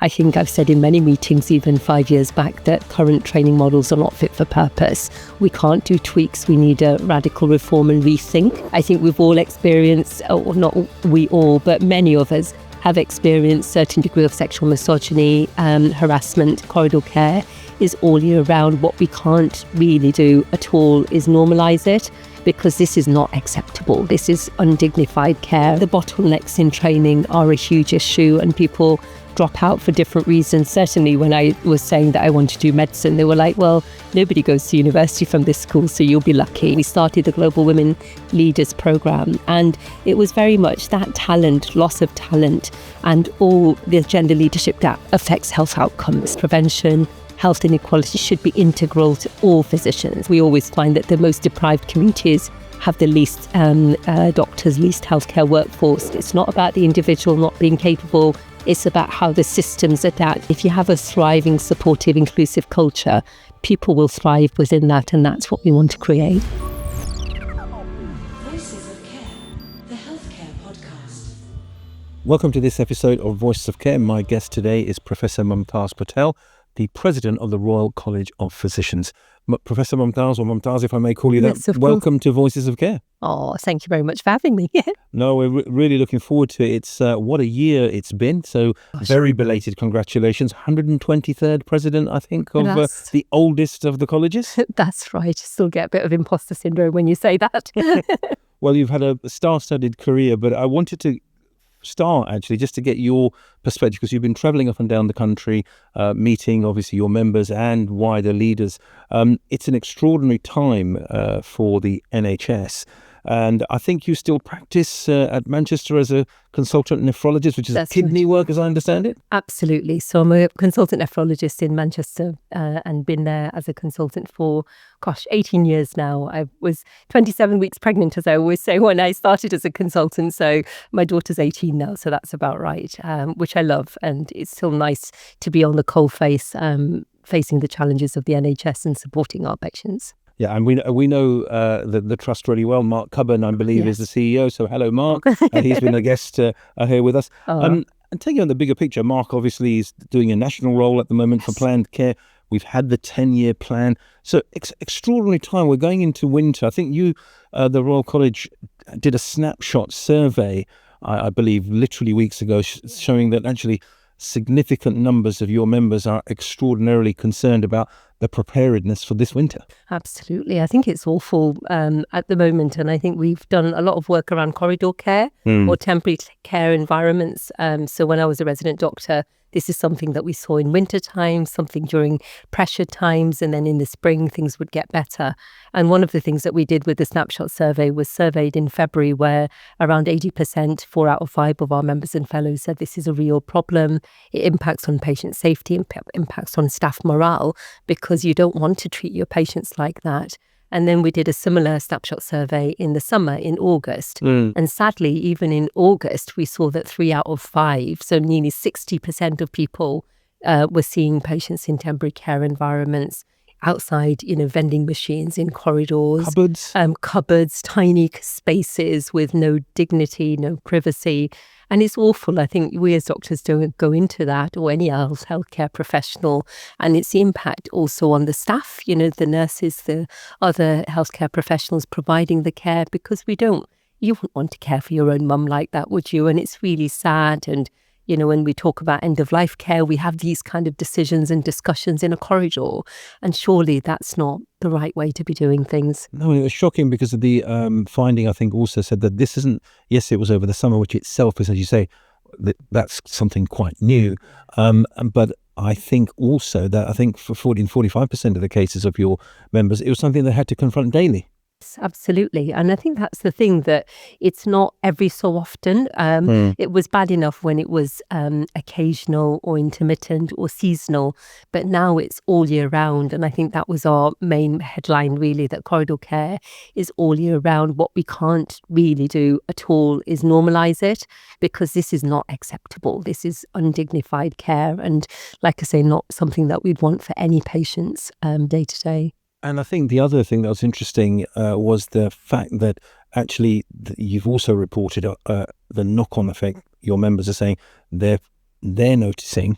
I think I've said in many meetings, even 5 years back, that current training models are not fit for purpose. We can't do tweaks. We need a radical reform and rethink. I think we've all experienced, or not we all, but many of us have experienced certain degree of sexual misogyny, harassment. Corridor care is all year round. What we can't really do at all is normalise it, because this is not acceptable. This is undignified care. The bottlenecks in training are a huge issue, and people drop out for different reasons. Certainly when I was saying that I want to do medicine, they were like, well, nobody goes to university from this school, so you'll be lucky. We started the Global Women Leaders Programme, and it was very much that talent, loss of talent, and all the gender leadership gap affects health outcomes. Prevention, health inequality should be integral to all physicians. We always find that the most deprived communities have the least doctors, least healthcare workforce. It's not about the individual not being capable. It's about how the systems adapt. If you have a thriving, supportive, inclusive culture, people will thrive within that, and that's what we want to create. Voices of Care, the Healthcare Podcast. Welcome to this episode of Voices of Care. My guest today is Professor Mumtaz Patel, the President of the Royal College of Physicians. Professor Mumtaz, or Mumtaz, if I may call you that, Yes, welcome to Voices of Care. Oh, thank you very much for having me. No, we're really looking forward to it. It's what a year it's been. So very belated congratulations. 123rd president, I think, of the oldest of the colleges. That's right. Still get a bit of imposter syndrome when you say that. Well, you've had a star-studded career, but I wanted to start actually just to get your perspective, because you've been travelling up and down the country, meeting obviously your members and wider leaders. It's an extraordinary time for the NHS. And I think you still practice at Manchester as a consultant nephrologist, which is kidney work, as I understand it. Absolutely. So I'm a consultant nephrologist in Manchester and been there as a consultant for, 18 years now. I was 27 weeks pregnant, as I always say, when I started as a consultant. So my daughter's 18 now, so that's about right, which I love. And it's still nice to be on the coalface, facing the challenges of the NHS and supporting our patients. Yeah, and we know the trust really well. Mark Cubban, I believe, is the CEO. So hello, Mark. He's been a guest here with us. And taking on the bigger picture, Mark obviously is doing a national role at the moment for planned care. We've had the 10-year plan. So extraordinary time. We're going into winter. I think you, the Royal College, did a snapshot survey, I believe, literally weeks ago, showing that actually significant numbers of your members are extraordinarily concerned about the preparedness for this winter. Absolutely. I think it's awful at the moment. And I think we've done a lot of work around corridor care or temporary care environments. So when I was a resident doctor, this is something that we saw in winter times, something during pressure times, and then in the spring things would get better. And one of the things that we did with the snapshot survey was surveyed in February, where around 80%, 4 out of 5 of our members and fellows said this is a real problem. It impacts on patient safety, impacts on staff morale, because you don't want to treat your patients like that. And then we did a similar snapshot survey in the summer, in August. And sadly, even in August, we saw that 3 out of 5, so nearly 60% of people were seeing patients in temporary care environments, outside, vending machines, in corridors. Cupboards, tiny spaces with no dignity, no privacy. And it's awful. I think we as doctors don't go into that, or any healthcare professional. And it's the impact also on the staff, the nurses, the other healthcare professionals providing the care, because you wouldn't want to care for your own mum like that, would you? And it's really sad. And when we talk about end-of-life care, we have these kind of decisions and discussions in a corridor. And surely that's not the right way to be doing things. No, it was shocking because of the finding, I think, also said that this isn't, yes, it was over the summer, which itself is, as you say, that's something quite new. But I think also that for 45% of the cases of your members, it was something they had to confront daily. Absolutely. And I think that's the thing, that it's not every so often. It was bad enough when it was occasional or intermittent or seasonal, but now it's all year round. And I think that was our main headline, really, that corridor care is all year round. What we can't really do at all is normalise it, because this is not acceptable. This is undignified care. And like I say, not something that we'd want for any patients day to day. And I think the other thing that was interesting was the fact that actually you've also reported the knock-on effect. Your members are saying they're noticing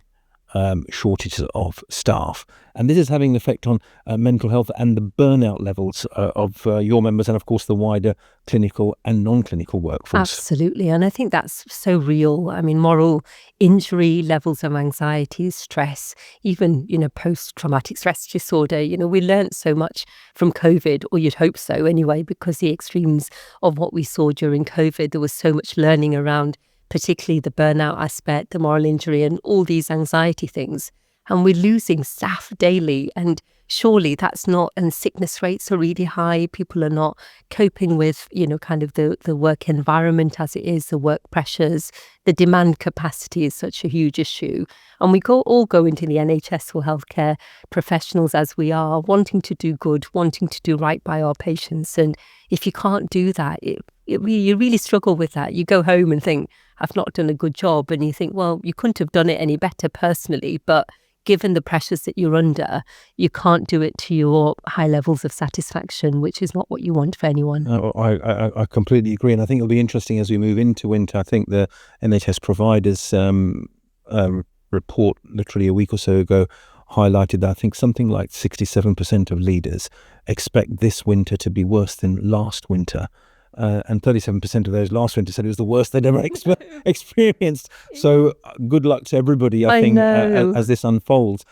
shortages of staff. And this is having an effect on mental health and the burnout levels of your members and, of course, the wider clinical and non-clinical workforce. Absolutely. And I think that's so real. I mean, moral injury, levels of anxiety, stress, even, post-traumatic stress disorder. We learned so much from COVID, or you'd hope so anyway, because the extremes of what we saw during COVID, there was so much learning around particularly the burnout aspect, the moral injury, and all these anxiety things. And we're losing staff daily. And surely that's not, and sickness rates are really high. People are not coping with, kind of the work environment as it is, the work pressures, the demand capacity is such a huge issue. And we all go into the NHS or healthcare professionals as we are, wanting to do good, wanting to do right by our patients. And if you can't do that, you really struggle with that. You go home and think, I've not done a good job. And you think, well, you couldn't have done it any better personally, but given the pressures that you're under, you can't do it to your high levels of satisfaction, which is not what you want for anyone. I completely agree. And I think it'll be interesting as we move into winter. I think the NHS providers report literally a week or so ago highlighted that I think something like 67% of leaders expect this winter to be worse than last winter. And 37% of those last winter said it was the worst they'd ever experienced. So good luck to everybody, I think, as this unfolds.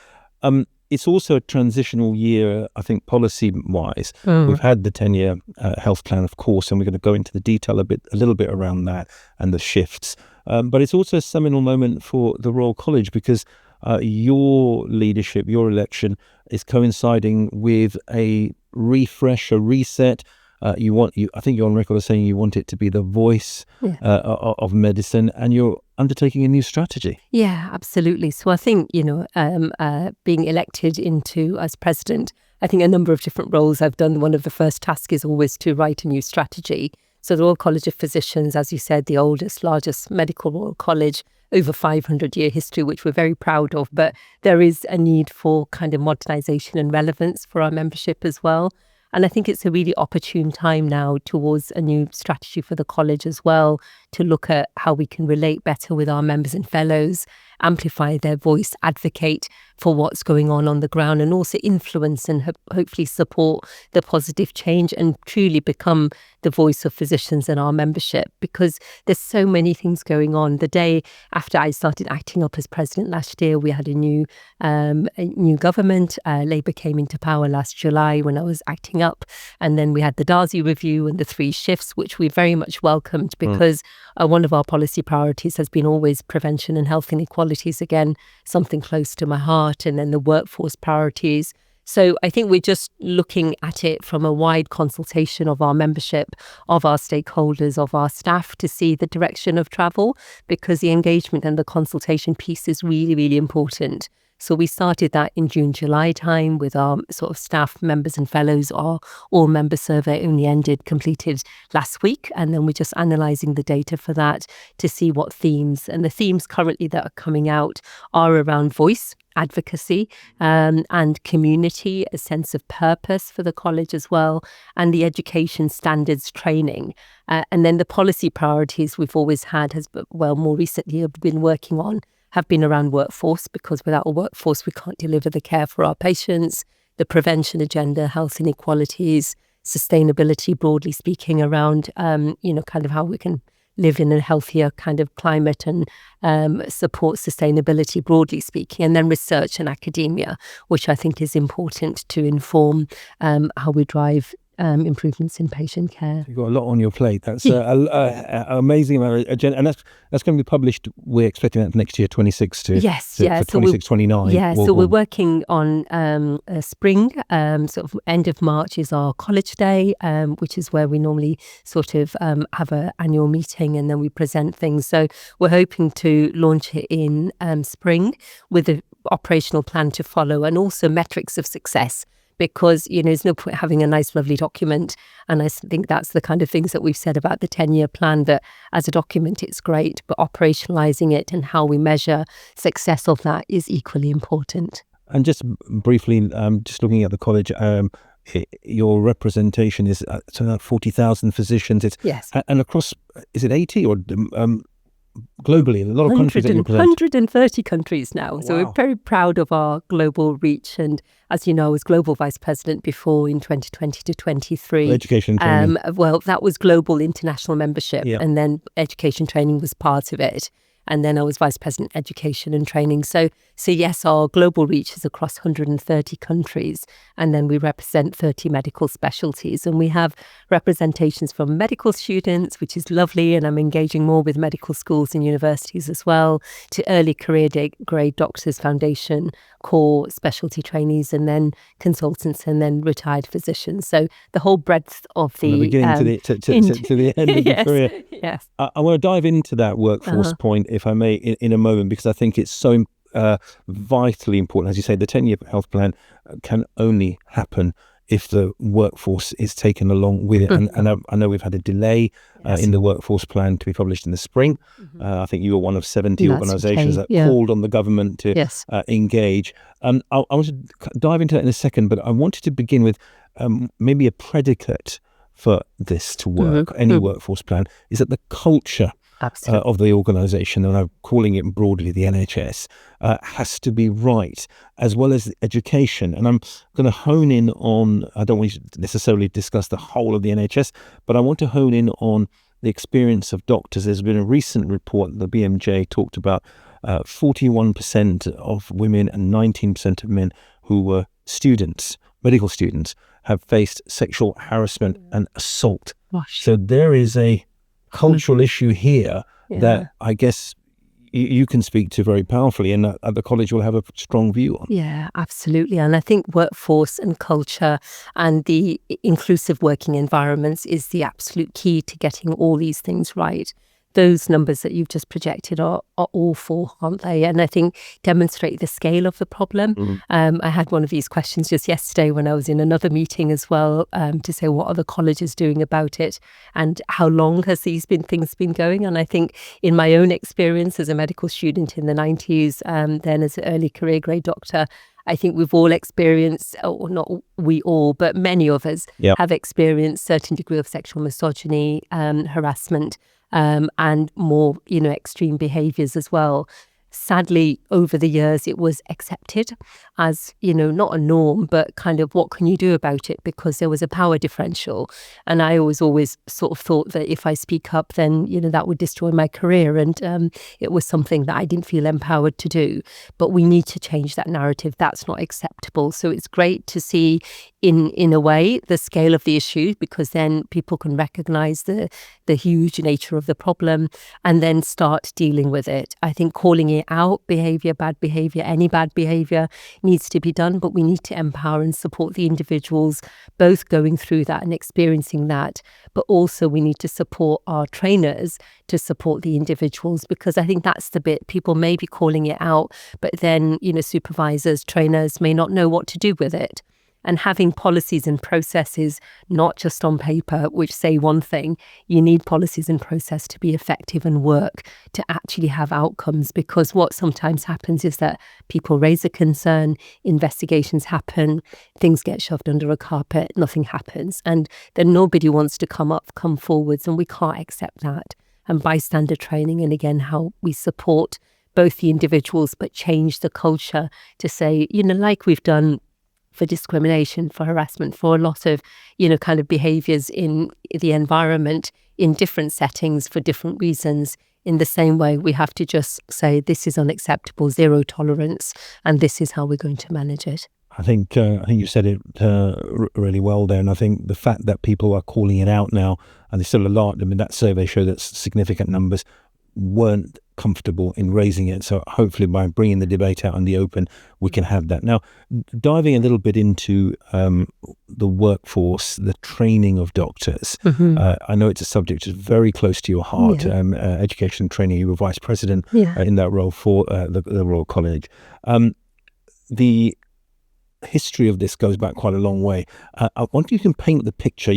It's also a transitional year, I think, policy-wise. We've had the 10-year health plan, of course, and we're going to go into the detail a little bit around that and the shifts. But it's also a seminal moment for the Royal College because your leadership, your election is coinciding with a refresh, a reset. I think you're on record as saying you want it to be the voice of medicine, and you're undertaking a new strategy. Yeah, absolutely. So I think, being elected into as president, I think a number of different roles I've done. One of the first tasks is always to write a new strategy. So the Royal College of Physicians, as you said, the oldest, largest medical Royal College, over 500-year history, which we're very proud of. But there is a need for kind of modernisation and relevance for our membership as well. And I think it's a really opportune time now towards a new strategy for the college as well, to look at how we can relate better with our members and fellows, amplify their voice, advocate for what's going on the ground, and also influence and hopefully support the positive change and truly become the voice of physicians in our membership, because there's so many things going on. The day after I started acting up as president last year, we had a new government. Labour came into power last July when I was acting up. And then we had the Darzi review and the 3 shifts, which we very much welcomed because one of our policy priorities has been always prevention and health inequalities, again, something close to my heart, and then the workforce priorities. So I think we're just looking at it from a wide consultation of our membership, of our stakeholders, of our staff to see the direction of travel, because the engagement and the consultation piece is really, really important. So we started that in June, July time with our sort of staff members and fellows. Our all-member survey only completed last week. And then we're just analysing the data for that to see what themes. And the themes currently that are coming out are around voice, advocacy, and community, a sense of purpose for the college as well, and the education standards training. And then the policy priorities we've always had more recently have been working on have been around workforce, because without a workforce, we can't deliver the care for our patients, the prevention agenda, health inequalities, sustainability, broadly speaking, around, kind of how we can live in a healthier kind of climate and support sustainability, broadly speaking, and then research and academia, which I think is important to inform how we drive improvements in patient care. You've got a lot on your plate. That's an amazing amount of agenda, and that's going to be published. We're expecting that next year, 26 to yes, for 26, 29. Yeah, so we're working on spring. Sort of end of March is our college day, which is where we normally sort of have an annual meeting and then we present things. So we're hoping to launch it in spring with an operational plan to follow, and also metrics of success. Because, there's no point having a nice, lovely document. And I think that's the kind of things that we've said about the 10-year plan, that as a document, it's great, but operationalising it and how we measure success of that is equally important. And just briefly, just looking at the college, your representation is 40,000 physicians. Yes. And across, is it 80 or globally, a lot of countries that you present. 130 countries now. So we're very proud of our global reach. And as you know, I was global vice president before in 2020 to 23. Education training. Well, that was global international membership. Yeah. And then education training was part of it. And then I was vice president education and training. So yes, our global reach is across 130 countries. And then we represent 30 medical specialties. And we have representations from medical students, which is lovely. And I'm engaging more with medical schools and universities as well, to early career grade doctors, foundation, core specialty trainees, and then consultants, and then retired physicians. So the whole breadth of the... From the beginning to the end of the career. Yes. I want to dive into that workforce point, if I may, in a moment, because I think it's so vitally important. As you say, the 10-year health plan can only happen if the workforce is taken along with it. And I know we've had a delay in the workforce plan to be published in the spring. I think you were one of 70 organisations that called on the government to engage. I want to dive into that in a second, but I wanted to begin with maybe a predicate for this to work, any workforce plan, is that the culture of the organisation, and I'm calling it broadly the NHS, has to be right, as well as education. And I'm going to hone in on, I don't want you to necessarily discuss the whole of the NHS, but I want to hone in on the experience of doctors. There's been a recent report, the BMJ talked about 41% of women and 19% of men who were students, medical students, have faced sexual harassment and assault. Gosh. So there is a cultural issue here that I guess you can speak to very powerfully, and the college will have a strong view on. Yeah, absolutely. And I think workforce and culture and the inclusive working environments is the absolute key to getting all these things right. Those numbers that you've just projected are awful, aren't they? And I think demonstrate the scale of the problem. I had one of these questions just yesterday when I was in another meeting as well, to say what are the colleges doing about it and how long has these things been going? And I think in my own experience as a medical student in the 90s, then as an early career grade doctor, I think we've all experienced, or not we all, but many of us have experienced certain degree of sexual misogyny, harassment, and more, extreme behaviours as well. Sadly, over the years, it was accepted as, not a norm, but kind of what can you do about it? Because there was a power differential. And I always sort of thought that if I speak up, then, that would destroy my career. And it was something that I didn't feel empowered to do. But we need to change that narrative. That's not acceptable. So it's great to see in a way the scale of the issue, because then people can recognise the huge nature of the problem and then start dealing with it. I think calling it out, bad behaviour, any bad behaviour needs to be done, but we need to empower and support the individuals both going through that and experiencing that, but also we need to support our trainers to support the individuals, because I think that's the bit people may be calling it out, but then, supervisors, trainers may not know what to do with it. And having policies and processes, not just on paper, which say one thing, you need policies and process to be effective and work to actually have outcomes. Because what sometimes happens is that people raise a concern, investigations happen, things get shoved under a carpet, nothing happens. And then nobody wants to come forwards, and we can't accept that. And bystander training, and again, how we support both the individuals, but change the culture to say, like we've done for discrimination, for harassment, for a lot of, kind of behaviours in the environment in different settings for different reasons. In the same way, we have to just say this is unacceptable, zero tolerance, and this is how we're going to manage it. I think you said it really well there, and I think the fact that people are calling it out now, and there's still a lot. I mean, that survey showed that significant numbers weren't comfortable in raising it. So hopefully by bringing the debate out in the open, we can have that. Now, diving a little bit into the workforce, the training of doctors. I know it's a subject that's very close to your heart. Education and training, you were vice president in that role for the Royal College. The history of this goes back quite a long way. I wonder if you can paint the picture.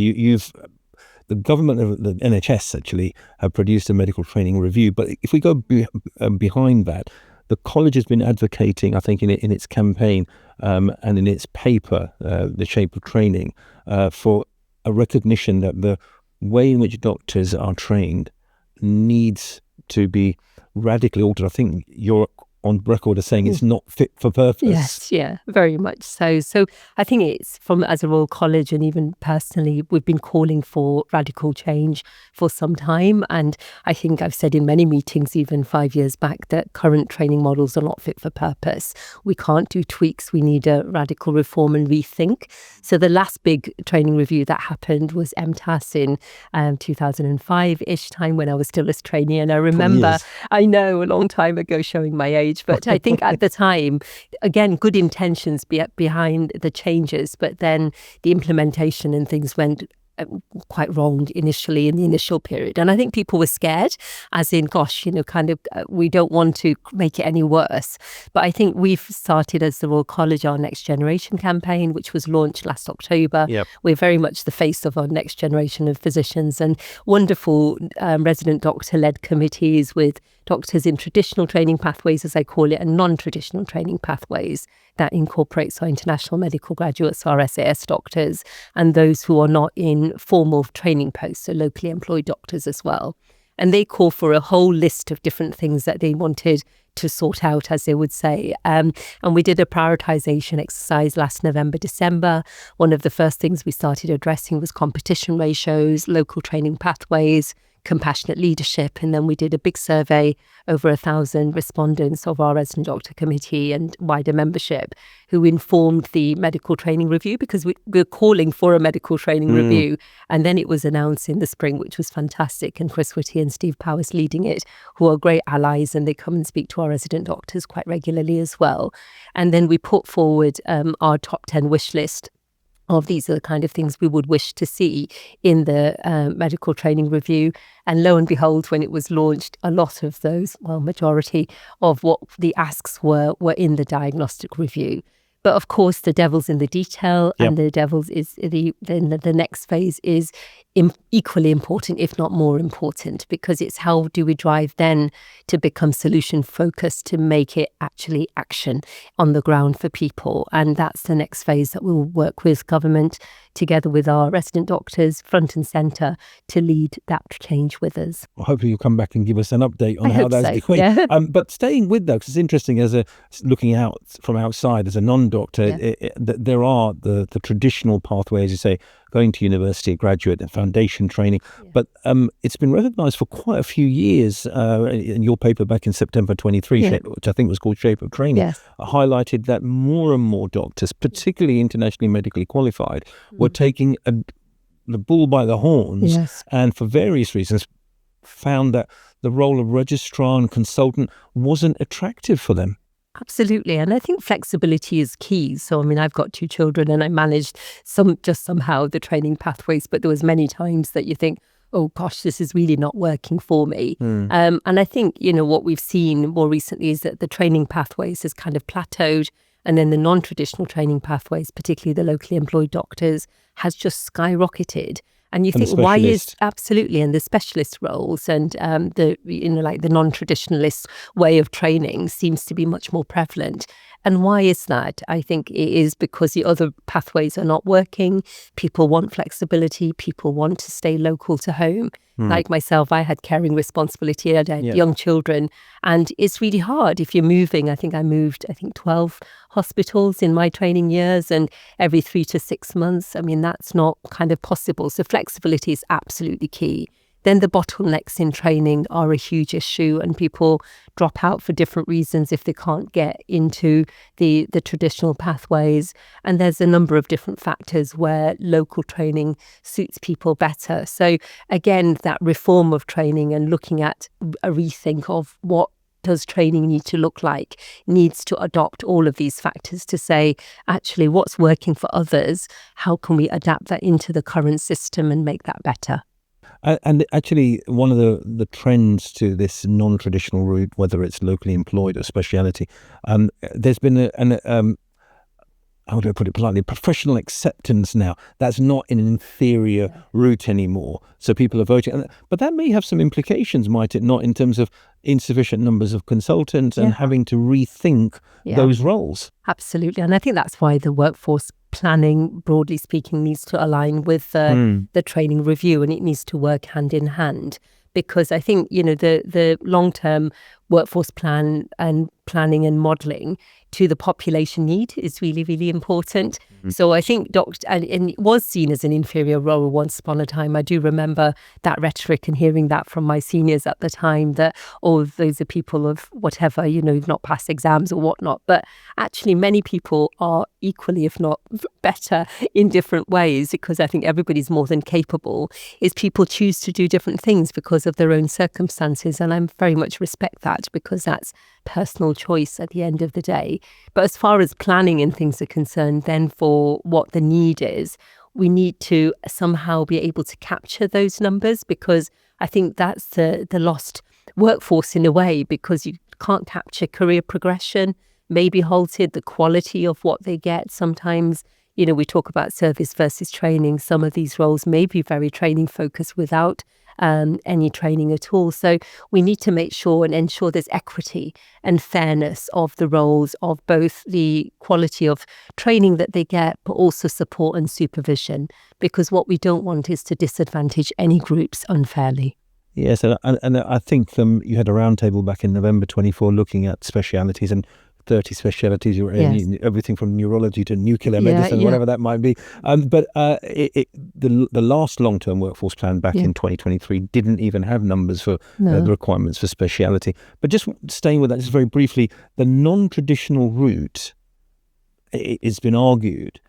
The government of the NHS actually have produced a medical training review. But if we go behind that, the college has been advocating, I think, in its campaign and in its paper, The Shape of Training, for a recognition that the way in which doctors are trained needs to be radically altered. I think you're on record as saying it's not fit for purpose. Yes, yeah, very much so. So I think it's as a Royal College, and even personally, we've been calling for radical change for some time. And I think I've said in many meetings, even 5 years back, that current training models are not fit for purpose. We can't do tweaks. We need a radical reform and rethink. So the last big training review that happened was MTAS in 2005-ish time, when I was still a trainee. And I remember, I know, a long time ago, showing my age, but I think at the time, again, good intentions behind the changes, but then the implementation and things went quite wrong initially in the initial period. And I think people were scared, as in, gosh, we don't want to make it any worse. But I think we've started as the Royal College our Next Generation campaign, which was launched last October. Yep. We're very much the face of our next generation of physicians, and wonderful resident doctor-led committees with doctors in traditional training pathways, as I call it, and non-traditional training pathways that incorporates our international medical graduates, our SAS doctors, and those who are not in formal training posts, so locally employed doctors as well. And they call for a whole list of different things that they wanted to sort out, as they would say. And we did a prioritisation exercise last November, December. One of the first things we started addressing was competition ratios, local training pathways, compassionate leadership. And then we did a big survey, over 1,000 respondents of our resident doctor committee and wider membership, who informed the medical training review, because we're calling for a medical training review. And then it was announced in the spring, which was fantastic. And Chris Whitty and Steve Powers leading it, who are great allies, and they come and speak to our resident doctors quite regularly as well. And then we put forward our top 10 wish list of these are the kind of things we would wish to see in the medical training review. And lo and behold, when it was launched, a lot of those, majority of what the asks were in the diagnostic review. But of course, the devil's in the detail, and the devil's is the next phase is equally important, if not more important, because it's how do we drive then to become solution focused, to make it actually action on the ground for people. And that's the next phase that we'll work with government together with our resident doctors front and centre to lead that change with us. Well, hopefully you'll come back and give us an update on how that's going. Yeah. But staying with that, because it's interesting, looking out from outside as a non-doctor, there are the traditional pathways, you say, going to university, graduate and foundation training. But it's been recognised for quite a few years. In your paper back in September 23, which I think was called Shape of Training, highlighted that more and more doctors, particularly internationally medically qualified, were taking the bull by the horns, and for various reasons found that the role of registrar and consultant wasn't attractive for them. Absolutely. And I think flexibility is key. So, I've got 2 children and I managed somehow the training pathways, but there was many times that you think, oh gosh, this is really not working for me. And I think, what we've seen more recently is that the training pathways has kind of plateaued, and then the non-traditional training pathways, particularly the locally employed doctors, has just skyrocketed. And you think, why is absolutely, and the specialist roles and the non-traditionalist way of training seems to be much more prevalent. And why is that? I think it is because the other pathways are not working. People want flexibility. People want to stay local to home. Like myself, I had caring responsibility. I had young children. And it's really hard if you're moving. I moved 12 hospitals in my training years, and every 3 to 6 months. That's not kind of possible. So flexibility is absolutely key. Then the bottlenecks in training are a huge issue, and people drop out for different reasons if they can't get into the traditional pathways. And there's a number of different factors where local training suits people better. So again, that reform of training and looking at a rethink of what does training need to look like needs to adopt all of these factors to say, actually, what's working for others? How can we adapt that into the current system and make that better? And actually, one of the trends to this non-traditional route, whether it's locally employed or speciality, there's been how do I put it politely, professional acceptance now. That's not an inferior route anymore. So people are voting. But that may have some implications, might it not, in terms of insufficient numbers of consultants and having to rethink those roles? Absolutely. And I think that's why the workforce planning, broadly speaking, needs to align with the training review, and it needs to work hand in hand. because I think, the long-term workforce plan and planning and modelling to the population need is really, really important. So I think and it was seen as an inferior role once upon a time. I do remember that rhetoric and hearing that from my seniors at the time, that, those are people of whatever, not passed exams or whatnot. But actually many people are equally, if not better, in different ways, because I think everybody's more than capable. Is people choose to do different things because of their own circumstances, and I very much respect that, because that's personal choice at the end of the day. But as far as planning and things are concerned, then for what the need is, we need to somehow be able to capture those numbers, because I think that's the lost workforce in a way, because you can't capture career progression, maybe halted the quality of what they get. Sometimes, we talk about service versus training. Some of these roles may be very training focused without any training at all. So we need to make sure and ensure there's equity and fairness of the roles, of both the quality of training that they get, but also support and supervision, because what we don't want is to disadvantage any groups unfairly. Yes, and I think you had a roundtable back in November 24 looking at specialities, and 30 specialities, everything from neurology to nuclear medicine, whatever that might be. But the last long-term workforce plan back in 2023 didn't even have numbers for the requirements for speciality. But just staying with that, just very briefly, the non-traditional route, it's been argued,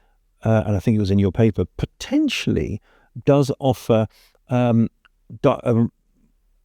and I think it was in your paper, potentially does offer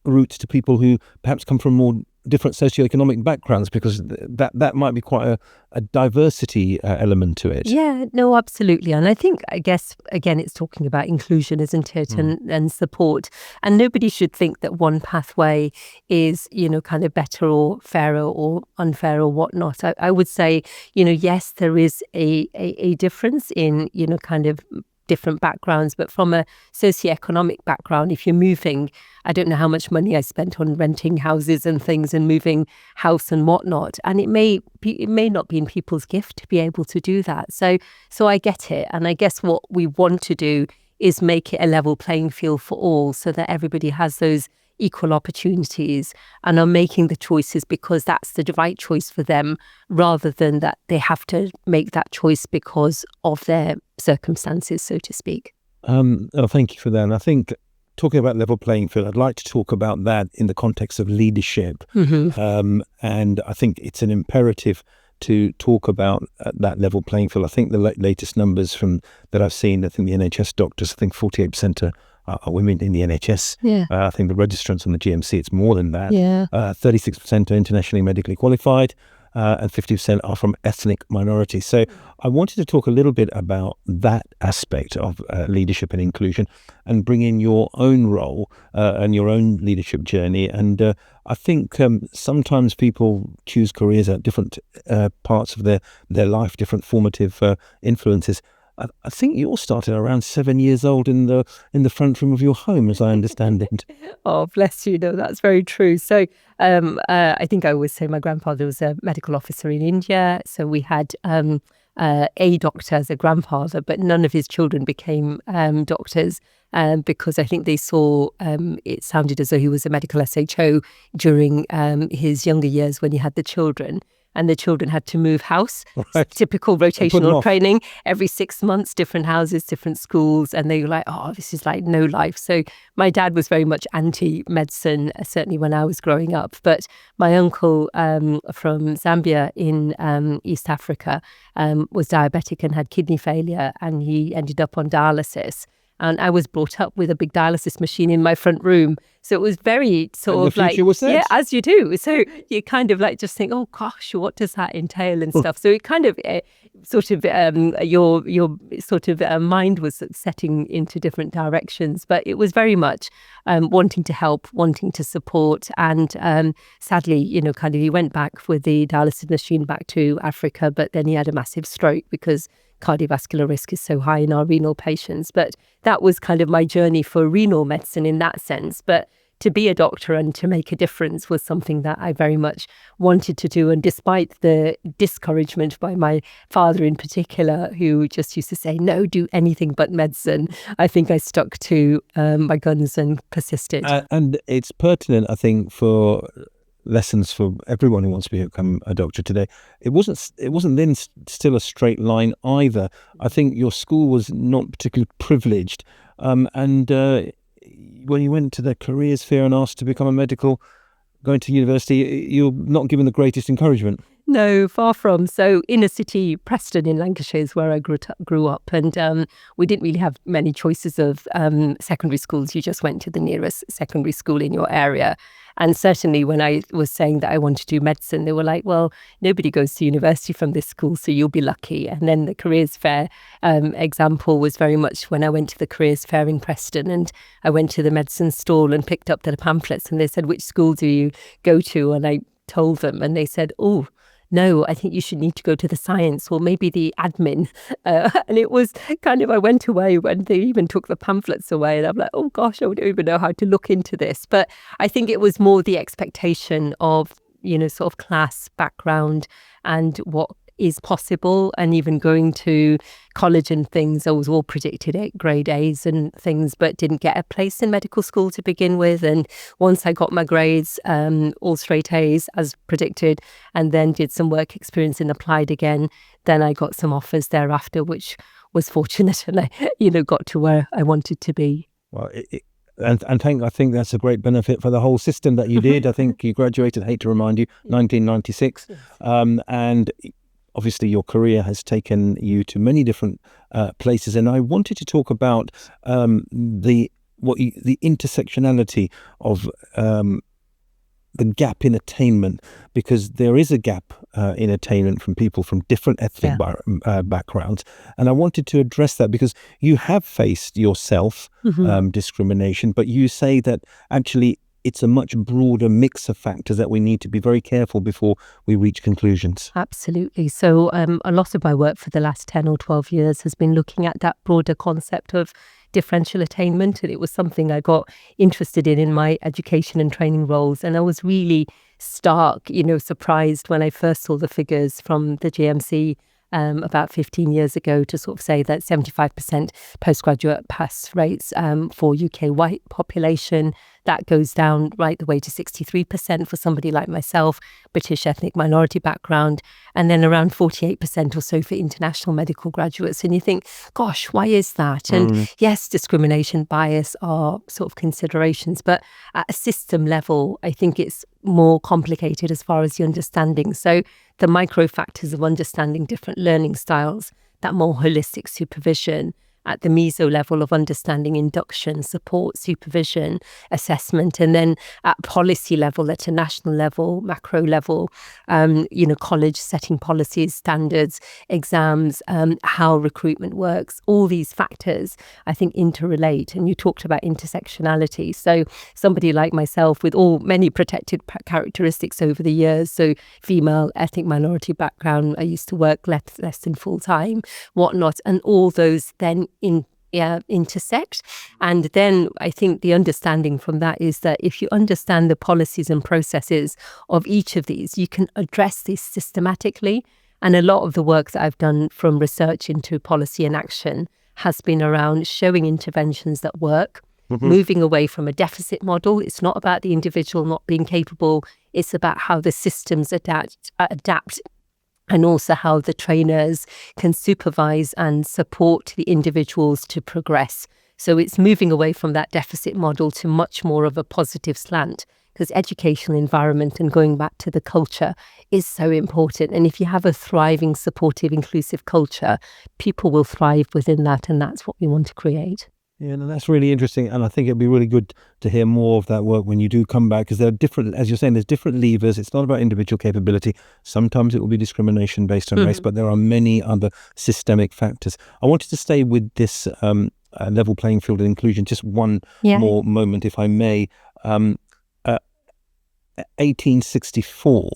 routes to people who perhaps come from more different socioeconomic backgrounds, because that might be quite a diversity element to it. Yeah, no, absolutely. And I guess, again, it's talking about inclusion, isn't it? And support. And nobody should think that one pathway is, kind of better or fairer or unfair or whatnot. I would say, yes, there is a difference in, kind of different backgrounds, but from a socioeconomic background, if you're moving, I don't know how much money I spent on renting houses and things and moving house and whatnot, and it may not be in people's gift to be able to do that. So I get it, and I guess what we want to do is make it a level playing field for all, so that everybody has those equal opportunities and are making the choices because that's the right choice for them, rather than that they have to make that choice because of their circumstances, so to speak. Thank you for that. And I think, talking about level playing field, I'd like to talk about that in the context of leadership. And I think it's an imperative to talk about that level playing field. I think the latest numbers that I've seen, I think the NHS doctors, I think 48% are women in the NHS. I think the registrants on the GMC, it's more than that. 36% are internationally medically qualified, and 50% are from ethnic minorities. So I wanted to talk a little bit about that aspect of leadership and inclusion, and bring in your own role and your own leadership journey. And I think sometimes people choose careers at different parts of their life, different formative influences. I think you all started around 7 years old in the front room of your home, as I understand it. Oh, bless you. No, that's very true. So I think I always say my grandfather was a medical officer in India. So we had a doctor as a grandfather, but none of his children became doctors, because I think they saw it sounded as though he was a medical SHO during his younger years when he had the children. And the children had to move house, typical rotational training, every 6 months, different houses, different schools. And they were like, oh, this is like no life. So my dad was very much anti-medicine, certainly when I was growing up. But my uncle from Zambia in East Africa was diabetic and had kidney failure, and he ended up on dialysis. And I was brought up with a big dialysis machine in my front room. So it was very sort of like, yeah, as you do. So you kind of like just think, oh gosh, what does that entail and stuff. So it kind of your sort of mind was setting into different directions. But it was very much wanting to help, wanting to support. And sadly, kind of he went back with the dialysis machine back to Africa, but then he had a massive stroke because cardiovascular risk is so high in our renal patients. But that was kind of my journey for renal medicine in that sense. But to be a doctor and to make a difference was something that I very much wanted to do. And despite the discouragement by my father in particular, who just used to say, no, do anything but medicine, I think I stuck to my guns and persisted. And it's pertinent, I think, for lessons for everyone who wants to become a doctor today. It wasn't then still a straight line either. I think your school was not particularly privileged. When you went to the careers fair and asked to become a medical, going to university, you're not given the greatest encouragement. No, far from. So inner city Preston in Lancashire is where I grew up, and we didn't really have many choices of secondary schools. You just went to the nearest secondary school in your area. And certainly when I was saying that I want to do medicine, they were like, well, nobody goes to university from this school, so you'll be lucky. And then the careers fair example was very much when I went to the careers fair in Preston, and I went to the medicine stall and picked up the pamphlets, and they said, which school do you go to? And I told them, and they said, oh, no, I think you should need to go to the science or maybe the admin. And it was kind of, I went away when they even took the pamphlets away, and I'm like, oh gosh, I don't even know how to look into this. But I think it was more the expectation of, sort of class background and what is possible. And even going to college and things, I was all predicted at grade A's and things, but didn't get a place in medical school to begin with. And once I got my grades, all straight A's as predicted, and then did some work experience and applied again, then I got some offers thereafter, which was fortunate, and I, got to where I wanted to be. Well, I think that's a great benefit for the whole system that you did. I think you graduated, I hate to remind you, 1996, and obviously your career has taken you to many different places, and I wanted to talk about the intersectionality of the gap in attainment, because there is a gap in attainment from people from different ethnic backgrounds, and I wanted to address that because you have faced yourself discrimination, but you say that actually it's a much broader mix of factors that we need to be very careful before we reach conclusions. Absolutely. So a lot of my work for the last 10 or 12 years has been looking at that broader concept of differential attainment. And it was something I got interested in my education and training roles. And I was really surprised when I first saw the figures from the GMC about 15 years ago to sort of say that 75% postgraduate pass rates for UK white population, that goes down right the way to 63% for somebody like myself, British ethnic minority background, and then around 48% or so for international medical graduates. And you think, gosh, why is that? And yes, discrimination, bias are sort of considerations, but at a system level, I think it's more complicated as far as the understanding. So the micro factors of understanding different learning styles, that more holistic supervision, at the meso level of understanding induction, support, supervision, assessment, and then at policy level, at a national level, macro level, college setting policies, standards, exams, how recruitment works, all these factors, I think, interrelate. And you talked about intersectionality. So somebody like myself with many protected characteristics over the years, so female, ethnic minority background, I used to work less than full time, whatnot, and all those then intersect. And then I think the understanding from that is that if you understand the policies and processes of each of these, you can address this systematically. And a lot of the work that I've done from research into policy and action has been around showing interventions that work, moving away from a deficit model. It's not about the individual not being capable. It's about how the systems adapt, and also how the trainers can supervise and support the individuals to progress. So it's moving away from that deficit model to much more of a positive slant, because educational environment and going back to the culture is so important. And if you have a thriving, supportive, inclusive culture, people will thrive within that, and that's what we want to create. Yeah, no, that's really interesting, and I think it'd be really good to hear more of that work when you do come back, because there are different, as you're saying, there's different levers. It's not about individual capability. Sometimes it will be discrimination based on race, but there are many other systemic factors. I wanted to stay with this level playing field and inclusion just one more moment, if I may. 1864,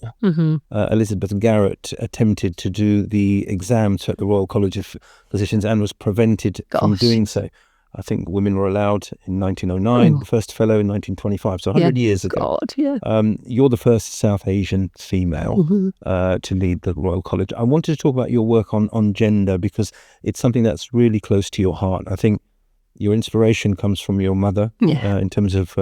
Elizabeth Garrett attempted to do the exams at the Royal College of Physicians and was prevented from doing so. I think women were allowed in 1909, the first fellow in 1925, so 100 years ago. God, yeah. You're the first South Asian female to lead the Royal College. I wanted to talk about your work on gender because it's something that's really close to your heart. I think your inspiration comes from your mother in terms of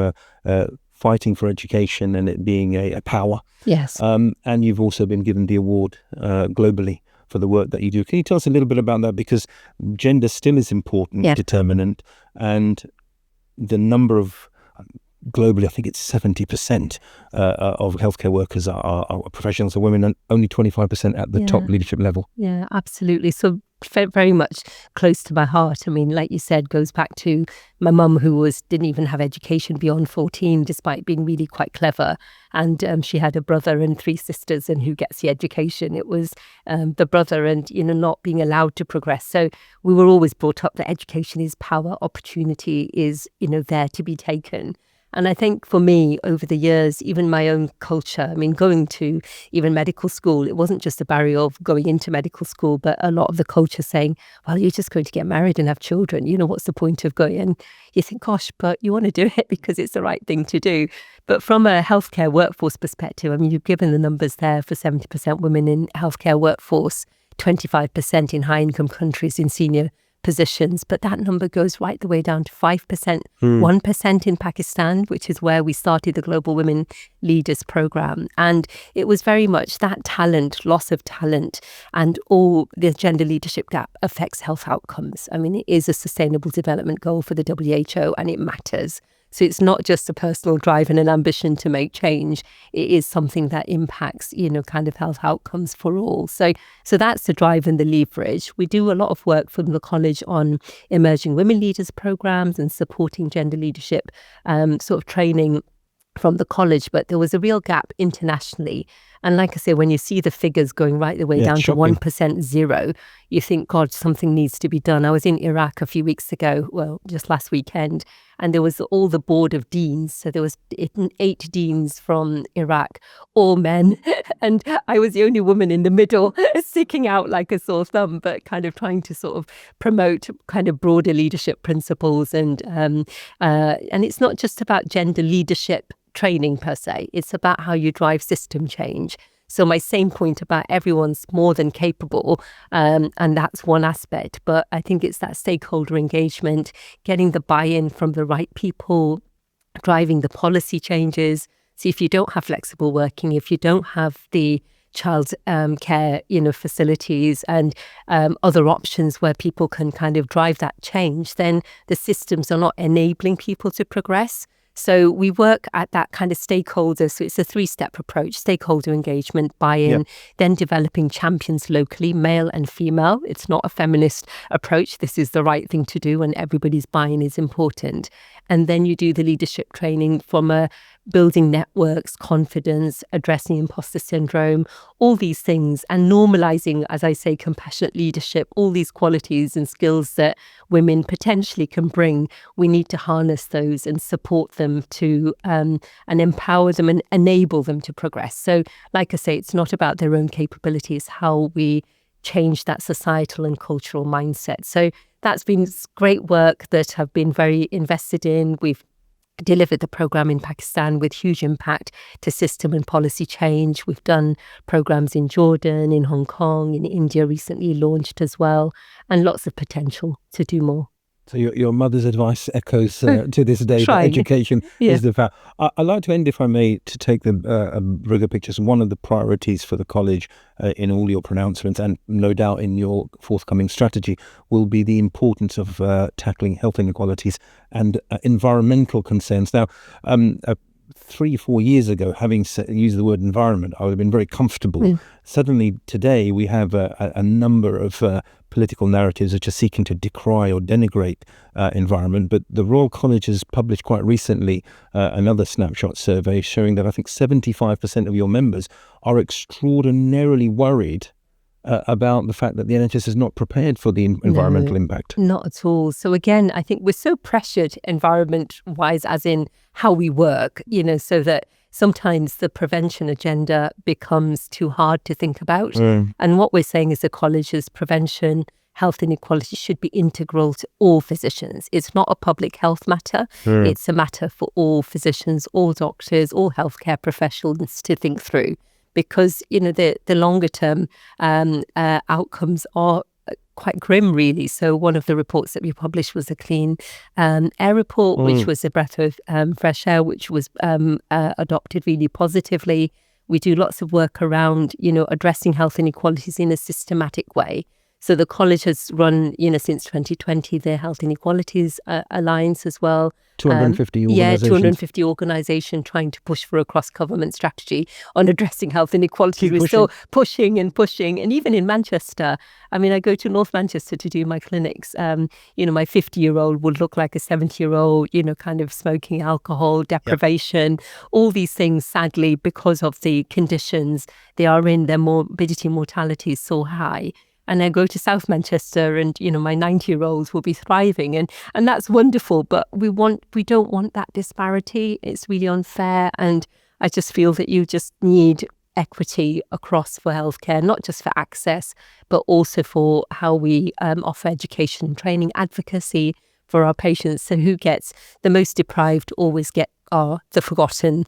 fighting for education and it being a power. Yes. And you've also been given the award globally for the work that you do. Can you tell us a little bit about that? Because gender still is important determinant, and the number of globally, I think it's 70% of healthcare workers are professionals, are women, and only 25% at the top leadership level. Yeah, absolutely. So very much close to my heart. I mean, like you said, goes back to my mum, who didn't even have education beyond 14, despite being really quite clever. And she had a brother and 3 sisters, and who gets the education? It was the brother, and not being allowed to progress. So we were always brought up that education is power, opportunity is there to be taken. And I think for me, over the years, even my own culture, I mean, going to even medical school, it wasn't just a barrier of going into medical school, but a lot of the culture saying, well, you're just going to get married and have children. What's the point of going? And you think, gosh, but you want to do it because it's the right thing to do. But from a healthcare workforce perspective, I mean, you've given the numbers there for 70% women in healthcare workforce, 25% in high income countries in senior positions, but that number goes right the way down to 5%, 1% in Pakistan, which is where we started the Global Women Leaders Program. And it was very much that talent, loss of talent, and all the gender leadership gap affects health outcomes. I mean, it is a sustainable development goal for the WHO, and it matters. So it's not just a personal drive and an ambition to make change. It is something that impacts, kind of health outcomes for all. So that's the drive and the leverage. We do a lot of work from the college on emerging women leaders programs and supporting gender leadership sort of training from the college, but there was a real gap internationally. And like I say, when you see the figures going right the way down to 1%, zero, you think, God, something needs to be done. I was in Iraq a few weeks ago, well, just last weekend, and there was all the board of deans. So there was 8 deans from Iraq, all men. And I was the only woman in the middle, sticking out like a sore thumb, but kind of trying to sort of promote kind of broader leadership principles. And it's not just about gender leadership training per se. It's about how you drive system change. So my same point about everyone's more than capable, and that's one aspect. But I think it's that stakeholder engagement, getting the buy-in from the right people, driving the policy changes. See, if you don't have flexible working, if you don't have the child care, facilities and other options where people can kind of drive that change, then the systems are not enabling people to progress. So we work at that kind of stakeholder. So it's a 3-step approach: stakeholder engagement, buy-in, then developing champions locally, male and female. It's not a feminist approach. This is the right thing to do, and everybody's buy-in is important. And then you do the leadership training from building networks, confidence, addressing imposter syndrome, all these things, and normalizing, as I say, compassionate leadership, all these qualities and skills that women potentially can bring. We need to harness those and support them to and empower them and enable them to progress. So like I say, it's not about their own capabilities, how we change that societal and cultural mindset. So that's been great work that I've been very invested in. We've delivered the program in Pakistan with huge impact to system and policy change. We've done programs in Jordan, in Hong Kong, in India, recently launched as well, and lots of potential to do more. So your mother's advice echoes to this day, that education is the fact. I'd like to end, if I may, to take the bigger pictures. One of the priorities for the college in all your pronouncements, and no doubt in your forthcoming strategy, will be the importance of tackling health inequalities and environmental concerns. Now, 3-4 years ago, having used the word environment, I would have been very comfortable. Suddenly today we have a number of political narratives which are seeking to decry or denigrate environment. But the Royal College has published quite recently another snapshot survey showing that I think 75% of your members are extraordinarily worried about the fact that the NHS is not prepared for the environmental impact. Not at all. So again, I think we're so pressured environment-wise, as in how we work, so that sometimes the prevention agenda becomes too hard to think about. And what we're saying as a college is prevention, health inequality should be integral to all physicians. It's not a public health matter. It's a matter for all physicians, all doctors, all healthcare professionals to think through, because, you know, the longer term outcomes are quite grim, really. So one of the reports that we published was a clean air report, which was a breath of fresh air, which was adopted really positively. We do lots of work around, you know, addressing health inequalities in a systematic way. So the college has run, you know, since 2020, the Health Inequalities Alliance as well. 250 organisations. Yeah, 250 organisations trying to push for a cross-government strategy on addressing health inequalities. We're still pushing. And even in Manchester, I mean, I go to North Manchester to do my clinics. You know, my 50-year-old would look like a 70-year-old, you know, kind of smoking alcohol, deprivation, all these things, sadly, because of the conditions they are in, their morbidity and mortality is so high. And I go to South Manchester and, you know, my 90-year-olds will be thriving. And that's wonderful. But we don't want that disparity. It's really unfair. And I just feel that you just need equity across for healthcare, not just for access, but also for how we offer education and training, advocacy for our patients. So who gets the most deprived always are the forgotten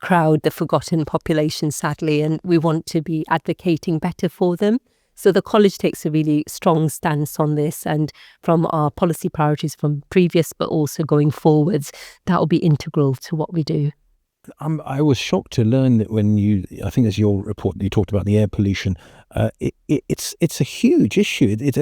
crowd, the forgotten population, sadly. And we want to be advocating better for them. So the college takes a really strong stance on this, and from our policy priorities from previous, but also going forwards, that will be integral to what we do. I was shocked to learn that when I think as your report, you talked about the air pollution. It's a huge issue. It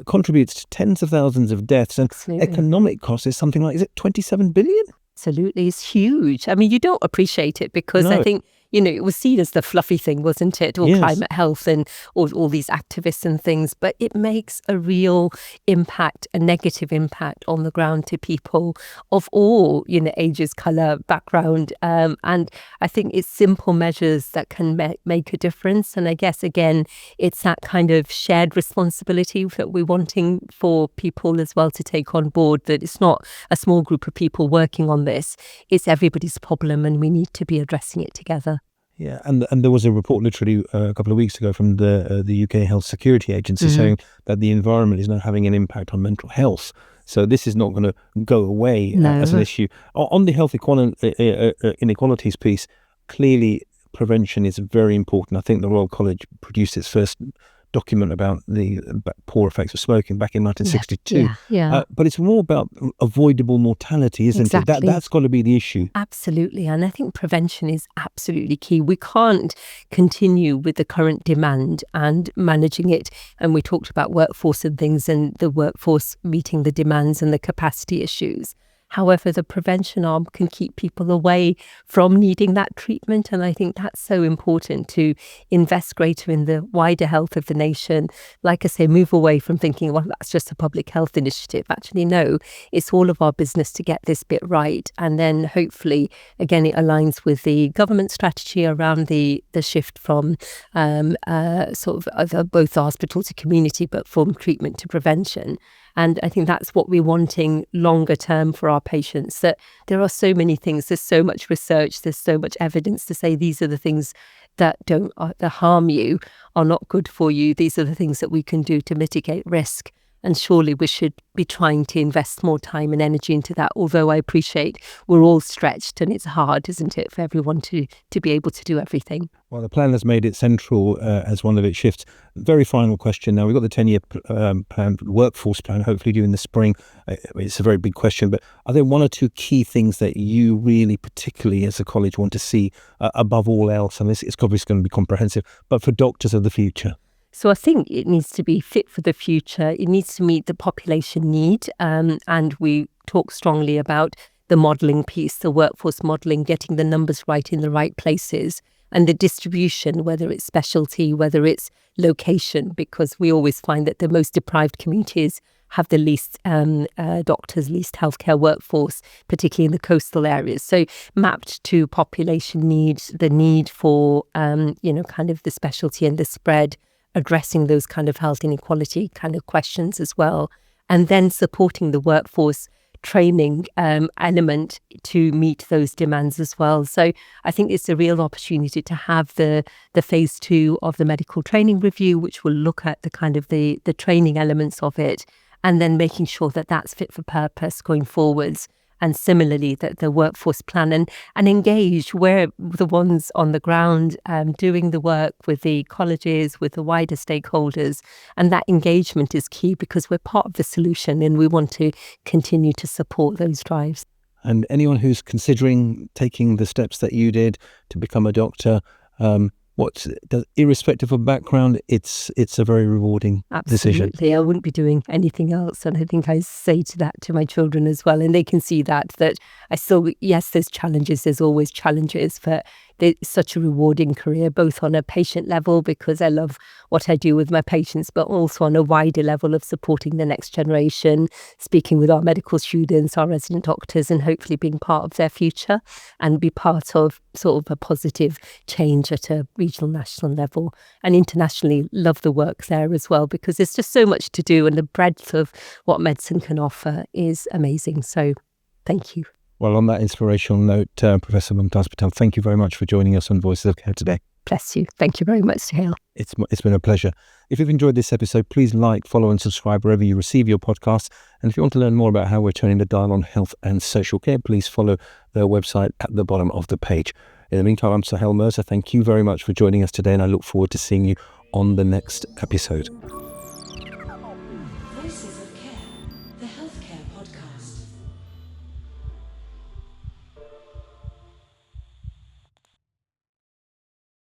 contributes to tens of thousands of deaths, and economic cost is something like, is it 27 billion? Absolutely, it's huge. I mean, you don't appreciate it because I think, you know, it was seen as the fluffy thing, wasn't it? Or climate health and all these activists and things. But it makes a real impact, a negative impact on the ground to people of all, you know, ages, colour, background. And I think it's simple measures that can make a difference. And I guess, again, it's that kind of shared responsibility that we're wanting for people as well to take on board, that it's not a small group of people working on this. It's everybody's problem and we need to be addressing it together. Yeah, and there was a report literally a couple of weeks ago from the UK Health Security Agency saying that the environment is now having an impact on mental health. So this is not going to go away as an issue. On the health inequalities piece, clearly prevention is very important. I think the Royal College produced its first document about the poor effects of smoking back in 1962. But it's more about avoidable mortality, isn't it? That's got to be the issue. Absolutely. And I think prevention is absolutely key. We can't continue with the current demand and managing it. And we talked about workforce and things, and the workforce meeting the demands and the capacity issues. However, the prevention arm can keep people away from needing that treatment. And I think that's so important, to invest greater in the wider health of the nation. Like I say, move away from thinking, well, that's just a public health initiative. Actually, no, it's all of our business to get this bit right. And then hopefully, again, it aligns with the government strategy around the shift from sort of both hospital to community, but from treatment to prevention. And I think that's what we're wanting longer term for our patients, that there are so many things, there's so much research, there's so much evidence to say these are the things that that harm you, are not good for you. These are the things that we can do to mitigate risk. And surely we should be trying to invest more time and energy into that, although I appreciate we're all stretched and it's hard, isn't it, for everyone to be able to do everything. Well, the plan has made it central as one of its shifts. Very final question now. We've got the 10-year plan, workforce plan, hopefully due in the spring. It's a very big question, but are there one or two key things that you really particularly as a college want to see above all else? And it's obviously going to be comprehensive, but for doctors of the future? So I think it needs to be fit for the future. It needs to meet the population need. And we talk strongly about the modelling piece, the workforce modelling, getting the numbers right in the right places, and the distribution, whether it's specialty, whether it's location, because we always find that the most deprived communities have the least doctors, least healthcare workforce, particularly in the coastal areas. So mapped to population needs, the need for, kind of the specialty and the spread, addressing those kind of health inequality kind of questions as well, and then supporting the workforce training element to meet those demands as well. So I think it's a real opportunity to have the phase 2 of the medical training review, which will look at the kind of the training elements of it, and then making sure that that's fit for purpose going forwards. And similarly, that the workforce plan and engage where the ones on the ground doing the work with the colleges, with the wider stakeholders. And that engagement is key because we're part of the solution and we want to continue to support those drives. And anyone who's considering taking the steps that you did to become a doctor, irrespective of background, it's a very rewarding decision. Absolutely. I wouldn't be doing anything else. And I think I say that to my children as well. And they can see that I still, yes, there's challenges. There's always challenges, but it's such a rewarding career, both on a patient level, because I love what I do with my patients, but also on a wider level of supporting the next generation, speaking with our medical students, our resident doctors, and hopefully being part of their future and be part of sort of a positive change at a regional, national level. And internationally, love the work there as well, because there's just so much to do and the breadth of what medicine can offer is amazing. So thank you. Well, on that inspirational note, Professor Mumtaz Patel, thank you very much for joining us on Voices of Care today. Bless you. Thank you very much, Suhail. It's been a pleasure. If you've enjoyed this episode, please like, follow and subscribe wherever you receive your podcasts. And if you want to learn more about how we're turning the dial on health and social care, please follow their website at the bottom of the page. In the meantime, I'm Suhail Mirza. Thank you very much for joining us today, and I look forward to seeing you on the next episode. Voices of Care, the Healthcare Podcast.